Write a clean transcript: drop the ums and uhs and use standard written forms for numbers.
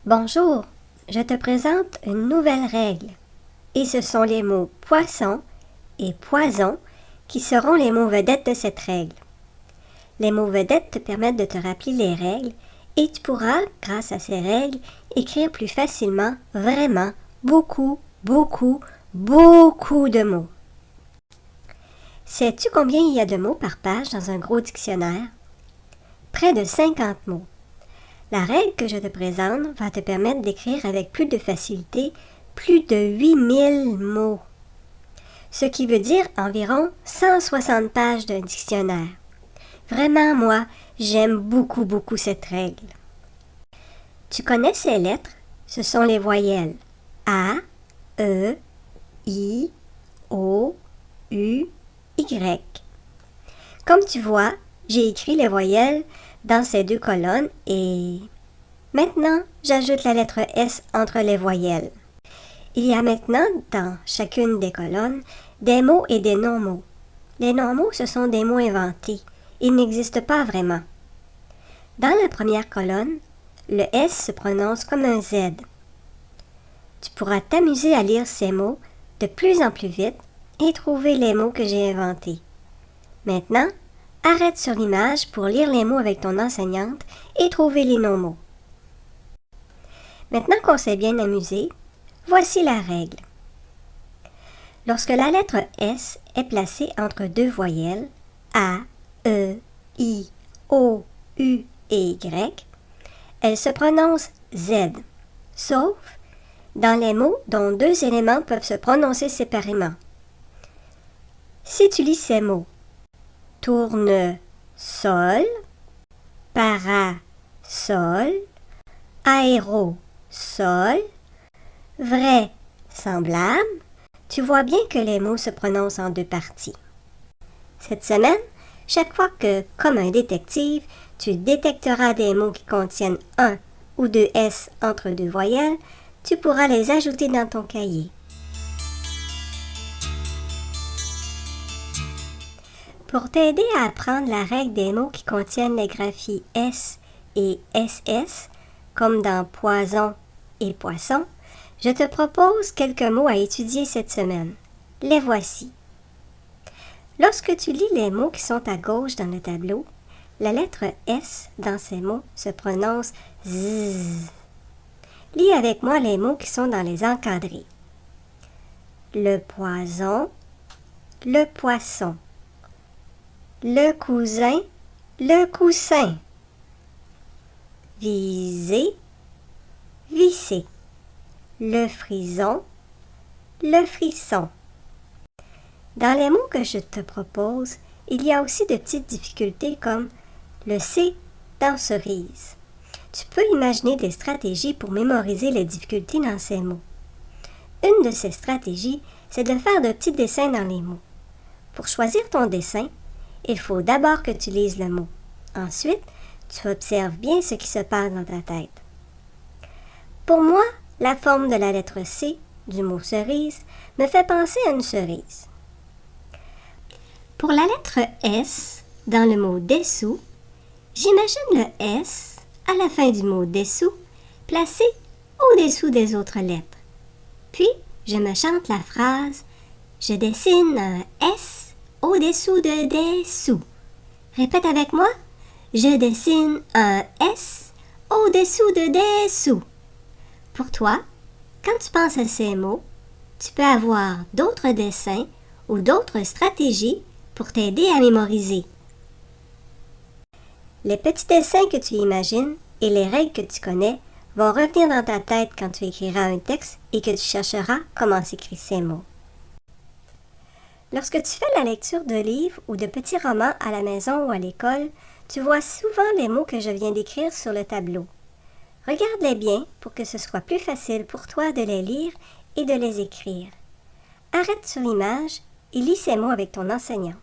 Bonjour, je te présente une nouvelle règle. Et ce sont les mots poisson et poison qui seront les mots vedettes de cette règle. Les mots vedettes te permettent de te rappeler les règles et tu pourras, grâce à ces règles, écrire plus facilement, vraiment, beaucoup de mots. Sais-tu combien il y a de mots par page dans un gros dictionnaire? Près de 50 mots. La règle que je te présente va te permettre d'écrire avec plus de facilité plus de 8000 mots, ce qui veut dire environ 160 pages d'un dictionnaire. Vraiment, moi, j'aime beaucoup cette règle. Tu connais ces lettres? Ce sont les voyelles A, E, I, O, U, Y. Comme tu vois, j'ai écrit les voyelles dans ces deux colonnes et maintenant, j'ajoute la lettre S entre les voyelles. Il y a maintenant, dans chacune des colonnes, des mots et des non-mots. Les non-mots, ce sont des mots inventés. Ils n'existent pas vraiment. Dans la première colonne, le S se prononce comme un Z. Tu pourras t'amuser à lire ces mots de plus en plus vite et trouver les mots que j'ai inventés. Maintenant, arrête sur l'image pour lire les mots avec ton enseignante et trouver les non-mots. Maintenant qu'on s'est bien amusé, voici la règle. Lorsque la lettre S est placée entre deux voyelles, A, E, I, O, U et Y, elle se prononce Z, sauf dans les mots dont deux éléments peuvent se prononcer séparément. Si tu lis ces mots, tourne-sol, parasol, aérosol, vrai, semblable, tu vois bien que les mots se prononcent en deux parties. Cette semaine, chaque fois que, comme un détective, tu détecteras des mots qui contiennent un ou deux S entre deux voyelles, tu pourras les ajouter dans ton cahier. Pour t'aider à apprendre la règle des mots qui contiennent les graphies S et SS, comme dans poison et poisson, je te propose quelques mots à étudier cette semaine. Les voici. Lorsque tu lis les mots qui sont à gauche dans le tableau, la lettre S dans ces mots se prononce Z. Lis avec moi les mots qui sont dans les encadrés. Le poison, le poisson. Le cousin, le coussin. Viser, visser. Le frison, le frisson. Dans les mots que je te propose, il y a aussi de petites difficultés comme le C dans cerise. Tu peux imaginer des stratégies pour mémoriser les difficultés dans ces mots. Une de ces stratégies, c'est de faire de petits dessins dans les mots. Pour choisir ton dessin, il faut d'abord que tu lises le mot. Ensuite, tu observes bien ce qui se passe dans ta tête. Pour moi, la forme de la lettre C du mot cerise me fait penser à une cerise. Pour la lettre S dans le mot dessous, j'imagine le S à la fin du mot dessous placé au-dessous des autres lettres. Puis, je me chante la phrase « Je dessine un S au-dessous de dessous ». Répète avec moi « Je dessine un S au-dessous de dessous ». Pour toi, quand tu penses à ces mots, tu peux avoir d'autres dessins ou d'autres stratégies pour t'aider à mémoriser. Les petits dessins que tu imagines et les règles que tu connais vont revenir dans ta tête quand tu écriras un texte et que tu chercheras comment s'écrivent ces mots. Lorsque tu fais la lecture de livres ou de petits romans à la maison ou à l'école, tu vois souvent les mots que je viens d'écrire sur le tableau. Regarde-les bien pour que ce soit plus facile pour toi de les lire et de les écrire. Arrête sur l'image et lis ces mots avec ton enseignante.